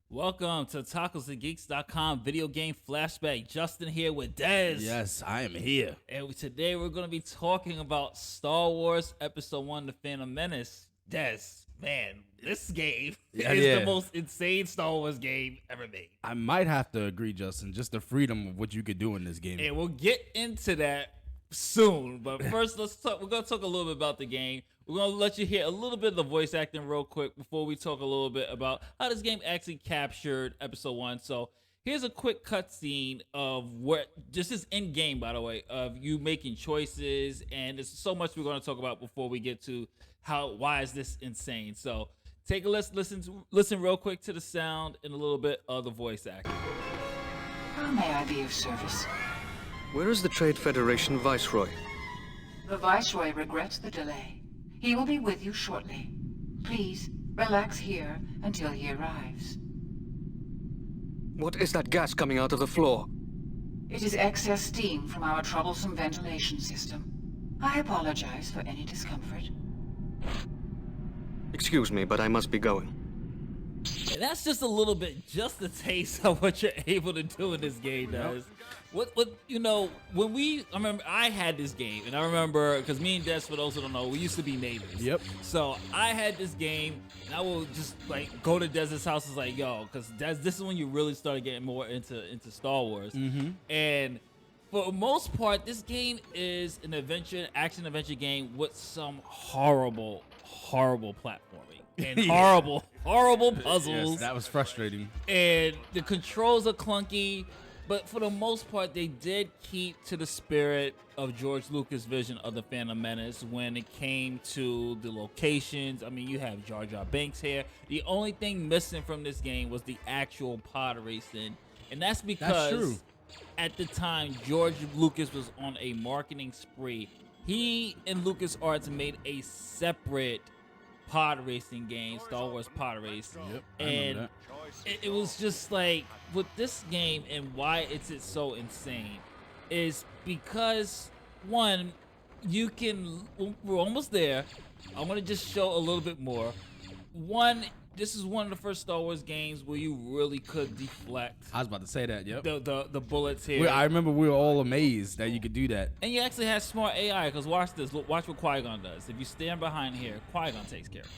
Welcome to TacosandGeeks.com video game flashback. Justin here with Dez. Yes, I am here. And today we're going to be talking about Star Wars Episode 1, The Phantom Menace. Dez, man, this game is the most insane Star Wars game ever made. I might have to agree, Justin, just the freedom of what you could do in this game. And we'll get into that soon. But first, we're going to talk a little bit about the game. We're going to let you hear a little bit of the voice acting real quick before we talk a little bit about how this game actually captured Episode 1. So here's a quick cutscene of what this is in game, by the way, of you making choices. And there's so much we're going to talk about before we get to why is this insane. So take a listen real quick to the sound and a little bit of the voice acting. How may I be of service? Where is the Trade Federation Viceroy? The Viceroy regrets the delay. He will be with you shortly. Please, relax here until he arrives. What is that gas coming out of the floor? It is excess steam from our troublesome ventilation system. I apologize for any discomfort. Excuse me, but I must be going. And that's just a little bit, just a taste of what you're able to do in this game, guys. What I remember I had this game, and I remember, because me and Des, for those who don't know, we used to be neighbors. Yep. So I had this game, and I would just like go to Des's house, and like, yo, because this is when you really started getting more into Star Wars. Mm-hmm. And for the most part, this game is an action adventure game with some horrible platforming and horrible puzzles. Yes, that was frustrating. And the controls are clunky, but for the most part, they did keep to the spirit of George Lucas' vision of the Phantom Menace when it came to the locations. I mean, you have Jar Jar Binks here. The only thing missing from this game was the actual pod racing, and that's because at the time, George Lucas was on a marketing spree. He and LucasArts made a separate pod racing game, Star Wars Pod Racing. Yep, and it was just like, with this game and why it's so insane is because, one, we're almost there. I want to just show a little bit more. One, this is one of the first Star Wars games where you really could deflect. I was about to say that, yep. The bullets here. I remember we were all amazed that you could do that. And you actually had smart AI, because watch this. Watch what Qui-Gon does. If you stand behind here, Qui-Gon takes care of it.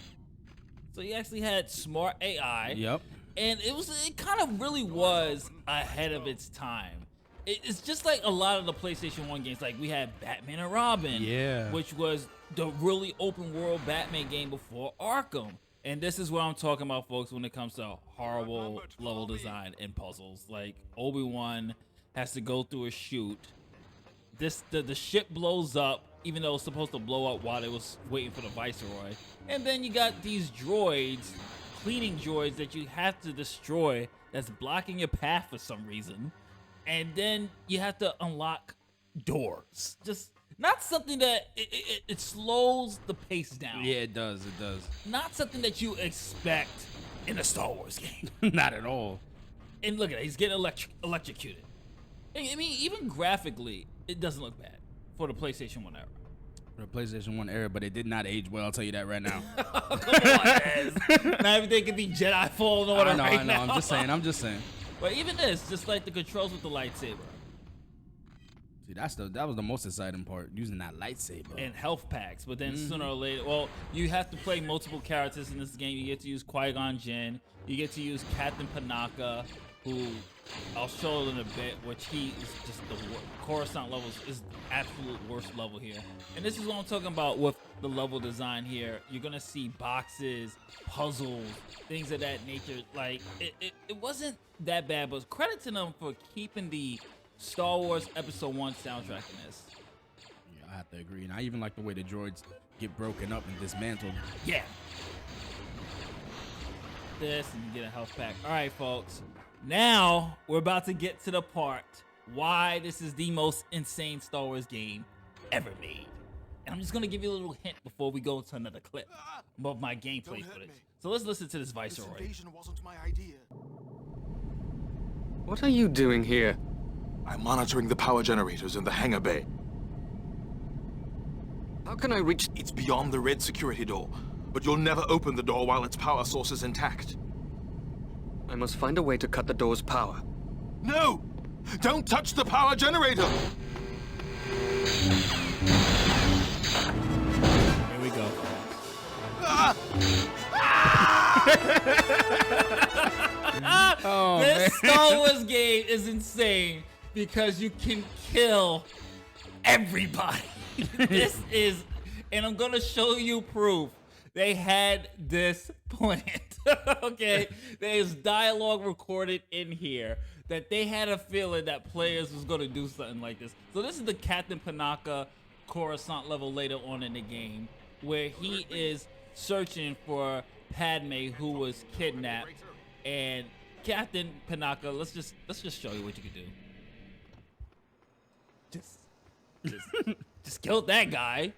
So you actually had smart AI. Yep. And it kind of really was ahead of its time. It's just like a lot of the PlayStation 1 games. Like we had Batman and Robin, which was the really open world Batman game before Arkham. And this is what I'm talking about, folks, when it comes to horrible level design and puzzles. Like Obi-Wan has to go through a chute. The ship blows up, even though it's supposed to blow up while it was waiting for the Viceroy. And then you got these droids, cleaning droids that you have to destroy, that's blocking your path for some reason. And then you have to unlock doors. Just not something that it slows the pace down. Yeah, it does. It does. Not something that you expect in a Star Wars game. Not at all. And look at it, he's getting electrocuted. I mean, even graphically, it doesn't look bad for the PlayStation 1 era. For the PlayStation 1 era, but it did not age well, I'll tell you that right now. Come on, Ez. Not everything can be Jedi falling order I know, now. I'm just saying. But even this, just like the controls with the lightsaber. See, that was the most exciting part, using that lightsaber. And health packs, but then sooner or later, well, you have to play multiple characters in this game. You get to use Qui-Gon Jinn. You get to use Captain Panaka, who I'll show in a bit, which he is just the Coruscant levels is the absolute worst level here. And this is what I'm talking about with the level design here. You're gonna see boxes, puzzles, things of that nature. Like it wasn't that bad, but credit to them for keeping the Star Wars Episode 1 soundtrack in this. Yeah, I have to agree. And I even like the way the droids get broken up and dismantled. Yeah. This, and you get a health pack. All right, folks. Now we're about to get to the part why this is the most insane Star Wars game ever made. And I'm just going to give you a little hint before we go to another clip of my gameplay footage. So let's listen to this Viceroy. This invasion wasn't my idea. What are you doing here? I'm monitoring the power generators in the hangar bay. How can I reach... It's beyond the red security door, but you'll never open the door while its power source is intact. I must find a way to cut the door's power. No! Don't touch the power generator! Here we go. This Star Wars game is insane because you can kill everybody. This is, and I'm gonna show you proof. They had this planned. Okay, there's dialogue recorded in here that they had a feeling that players was gonna do something like this. So this is the Captain Panaka Coruscant level later on in the game, where he is searching for Padme, who was kidnapped, and Captain Panaka. Let's just show you what you can do. Just killed that guy.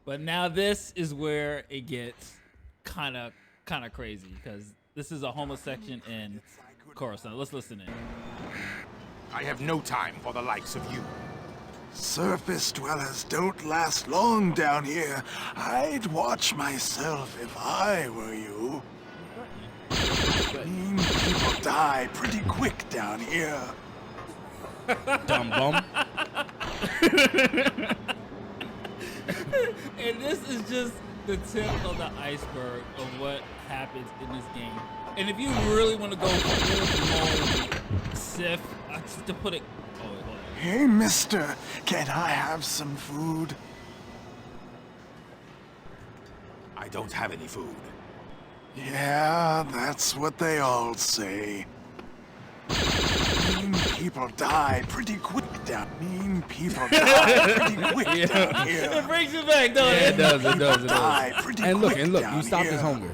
But now this is where it gets kind of crazy, because this is a homo section in Coruscant. Let's listen in. I have no time for the likes of you. Surface dwellers don't last long down here. I'd watch myself if I were you. Mean people die pretty quick down here. Dumb bum. And this is just the tip of the iceberg of what happens in this game. And if you really want to go full-blown Sith, to put it... Oh, wait, hold on. Hey, mister, can I have some food? I don't have any food. Yeah, that's what they all say. Mean people die pretty quick down. Mean people die pretty quick down here. It brings you back, don't Yeah, it? it does. Die pretty And quick look, down you stopped here. his hunger.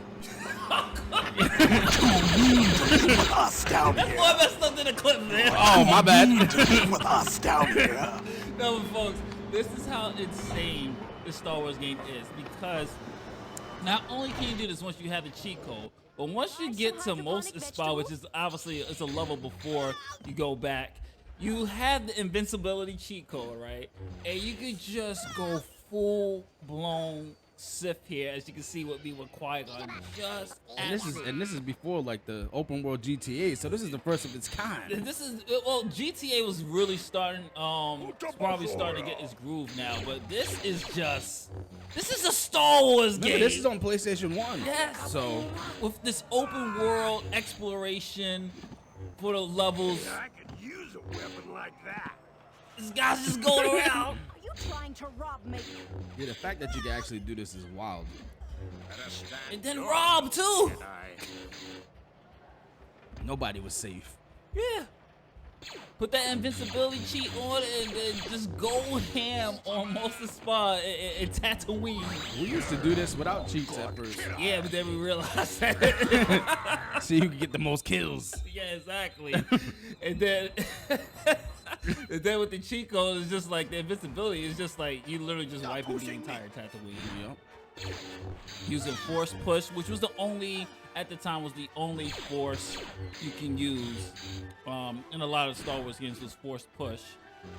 Too mean to live with us down Boy, here. I messed up in the clip, man. Oh, my bad. Mean to live with us down here. No, but folks, this is how insane this Star Wars game is, because not only can you do this once you have the cheat code, but once you get to most Espa, which is obviously it's a level before you go back, you have the invincibility cheat code, right? And you could just go full-blown Sith here, as you can see with me with Qui-Gon. Just And this is before like the open world GTA, so this is the first of its kind. This is, well, GTA was really starting, probably starting to get its groove now, but this is a Star Wars game. Remember, this is on PlayStation 1. Yes. So With this open world exploration for the levels, I could use a weapon like that. this guy's just going around. Are you trying to rob me? yeah, the fact that you can actually do this is wild. And then rob too. Nobody was safe. Yeah. Put that invincibility cheat on and then just go ham on most of Spa and Tatooine. We used to do this without cheats at first. Yeah, but then we realized that. So you could get the most kills. Yeah, exactly. And then with the cheat code, it's just like the invincibility is just like you literally just wiping the entire Tatooine. Yep. Using force push, which was the only at the time was the only force you can use in a lot of Star Wars games was force push.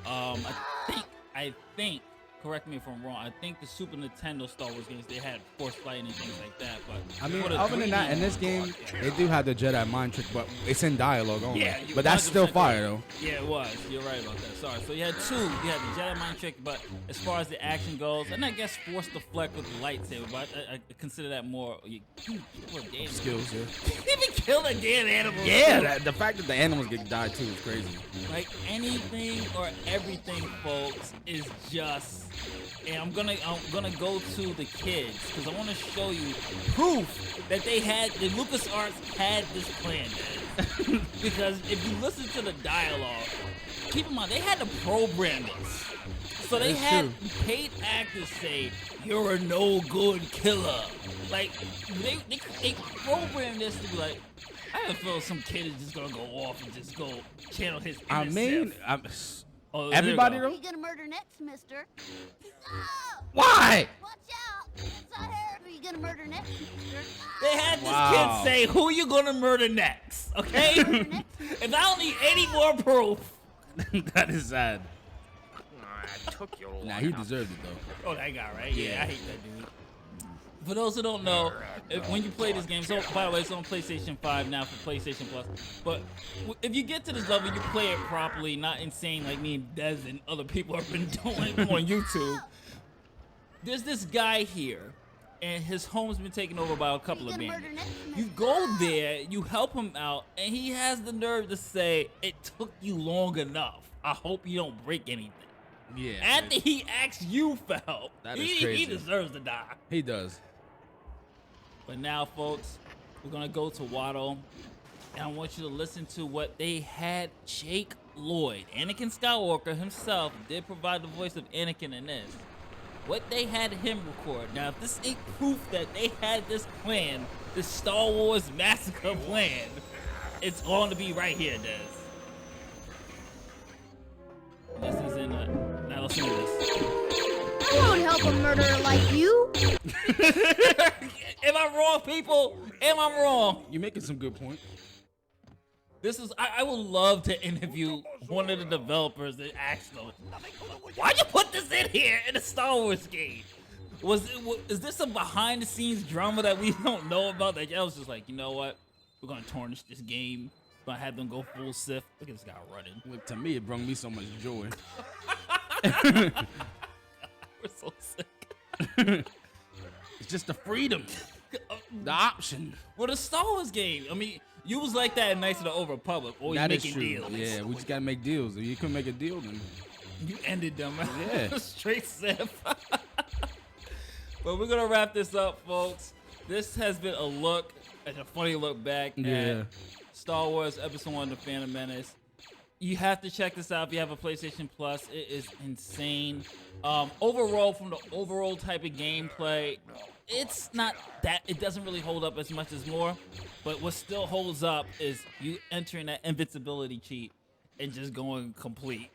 I think correct me if I'm wrong, I think the Super Nintendo Star Wars games, they had force fighting and things like that, but I mean, for the other than that, 3D in this game, they do have the Jedi mind trick, but it's in dialogue only. Yeah, but that's still 100% fire, though. Yeah, it was. You're right about that. Sorry. So you had two. You had the Jedi mind trick, but as far as the action goes, and I guess force deflect with the lightsaber, but I consider that more Skills, yeah. Even kill the damn animals. Yeah, the fact that the animals get died too is crazy. Like anything or everything, folks, is just. And I'm gonna go to the kids because I want to show you proof that the LucasArts had this plan. Because if you listen to the dialogue, keep in mind they had to program this. So they had paid actors say, "You're a no good killer." Like they programmed this to be like, I have a feeling some kid is just gonna go off and just go channel his. I mean, Oh, everybody there you though. You gonna murder next, mister? Why? Watch out! Inside here. Who you gonna murder next, mister? They had this Wow. kid say, "Who you gonna murder next?" Okay, and I don't need any more proof. That is sad. I took you long Nah, he enough. deserved it though. Oh, that guy, right? Yeah, I hate that dude. For those who don't know, when you play this game, so by the way, it's on PlayStation 5 now for PlayStation Plus. But if you get to this level, you play it properly, not insane like me and Dez and other people have been doing on YouTube. There's this guy here, and his home's been taken over by a couple of bandits. You go there, you help him out, and he has the nerve to say, "It took you long enough. I hope you don't break anything." Yeah. After he asks you for help, That is he crazy. deserves to die. He does. But now, folks, we're gonna go to Watto, and I want you to listen to what they had Jake Lloyd, Anakin Skywalker himself, did provide the voice of Anakin in this. What they had him record. Now, if this ain't proof that they had this plan, this Star Wars massacre plan, it's going to be right here, Des. This is in now listen to this. I won't help a murderer like you. Am I wrong, people? Am I wrong? You're making some good points. This is, I would love to interview one of the developers and ask them, why'd you put this in here in a Star Wars game? Is this some behind the scenes drama that we don't know about? That I was just like, you know what? We're gonna tarnish this game. We're gonna have them go full Sith. Look at this guy running. Look, to me, it brought me so much joy. We're so sick. It's just the freedom, the option. Well, the Star Wars game, I mean, you was like that in Knights of the Old Republic, always That is making true. deals. Yeah, we just gotta make deals. If you couldn't make a deal, then You ended them. Yeah. Straight Sith. But we're gonna wrap this up, folks. This has been a look, a funny look back at Star Wars Episode 1: The Phantom Menace. You have to check this out if you have a PlayStation Plus. It is insane. Overall, from the overall type of gameplay, it's not that, it doesn't really hold up as much as more, but what still holds up is you entering that invincibility cheat and just going complete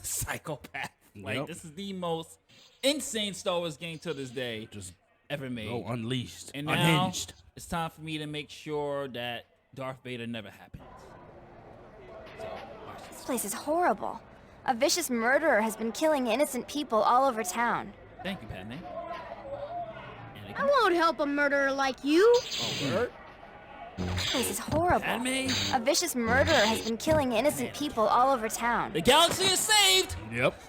psychopath. Like, this is the most insane Star Wars game to this day just ever made. go unleashed, And now unhinged. it's time for me to make sure that Darth Vader never happens. So, watch this. This place is horrible. A vicious murderer has been killing innocent people all over town. Thank you, Padme. I won't help a murderer like you. Oh, word? This place is horrible. Padme? A vicious murderer has been killing innocent people all over town. The galaxy is saved! Yep.